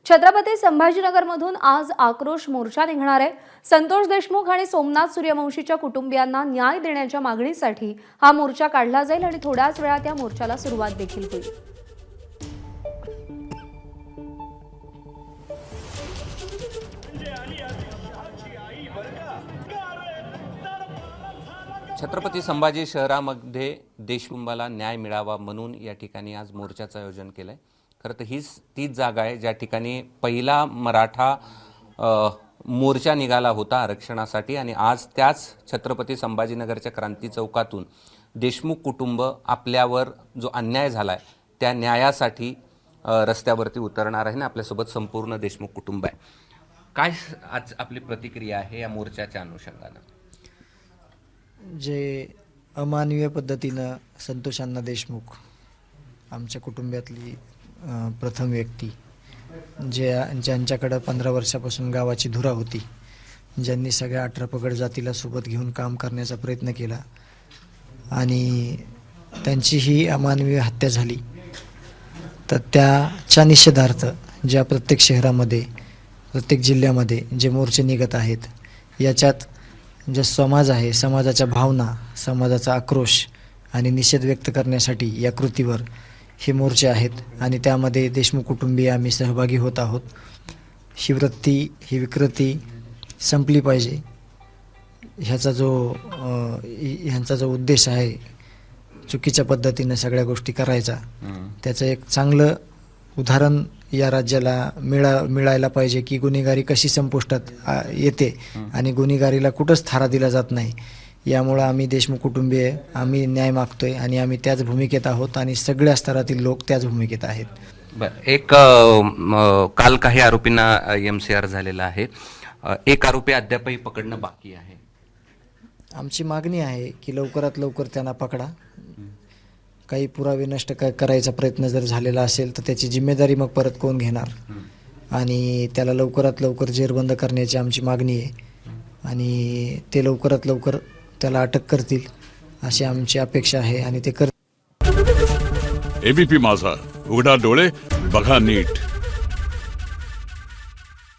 छत्रपती संभाजीनगरमधून आज आक्रोश मोर्चा निघणार आहे। संतोष देशमुख आणि सोमनाथ सूर्यवंशीच्या कुटुंबियांना न्याय देण्याच्या मागणीसाठी हा मोर्चा काढला जाईल आणि थोड्याच वेळात या मोर्चाला सुरुवात देखील होईल। छत्रपती संभाजी शहरामध्ये देशमुखाला न्याय मिळावा म्हणून या ठिकाणी आज मोर्चाचं आयोजन केलंय। खरं तर हीच तीच जागा आहे ज्या ठिकाणी पहिला मराठा मोर्चा निघाला होता आरक्षणासाठी आणि आज त्याच छत्रपती संभाजीनगरच्या क्रांती चौकातून देशमुख कुटुंब आपल्यावर जो अन्याय झालाय त्या न्यायासाठी रस्त्यावरती उतरणार आहे। आपल्यासोबत संपूर्ण देशमुख कुटुंब आहे। काय आज आपली प्रतिक्रिया आहे या मोर्चाच्या अनुषंगाने? जे अमानवीय पद्धतीनं संतोष अण्णा देशमुख आमच्या कुटुंबातली प्रथम व्यक्ती ज्यांच्याकडं 15 वर्षापासून गावाची धुरा होती, ज्यांनी सगळ्या 18 पगड जातीला सोबत घेऊन काम करण्याचा प्रयत्न केला आणि त्यांची ही अमानवीय हत्या झाली, तर त्याच्या निषेधार्थ ज्या प्रत्येक शहरामध्ये प्रत्येक जिल्ह्यामध्ये जे मोर्चे निघत आहेत, याच्यात जे समाज आहे, समाजाच्या भावना, समाजाचा आक्रोश आणि निषेध व्यक्त करण्यासाठी या कृतीवर हे मोर्चे आहेत आणि त्यामध्ये देशमुख कुटुंबीय आम्ही सहभागी होत आहोत। ही वृत्ती, ही विकृती संपली पाहिजे, ह्यांचा जो उद्देश आहे चुकीच्या पद्धतीने सगळ्या गोष्टी करायचा, त्याचं एक चांगलं उदाहरण या राज्याला मिळायला पाहिजे की गुन्हेगारी कशी संपुष्टात येते आणि गुन्हेगारीला कुठंच थारा दिला जात नाही। यामुळे आम्ही देशमुख कुटुंबीय आम्ही न्याय मागतोय आणि आम्ही त्याच भूमिकेत आहोत आणि सगळ्या स्तरातील लोक त्याच भूमिकेत आहेत। एक काल काही आरोपींना MCR झालेला आहे, एक आरोपी अद्यापही पकडणं बाकी आहे। आमची मागणी आहे की लवकरात लवकर त्यांना पकडा। काही पुरावे नष्ट करायचा प्रयत्न जर झालेला असेल तर त्याची जिम्मेदारी मग परत कोण घेणार आणि त्याला लवकरात लवकर जेरबंद करण्याची आमची मागणी आहे आणि ते लवकरात लवकर त्याला अटक करतील अशी आमची अपेक्षा आहे आणि ते करतील। ABP माझा, उघडा डोळे बघा नीट।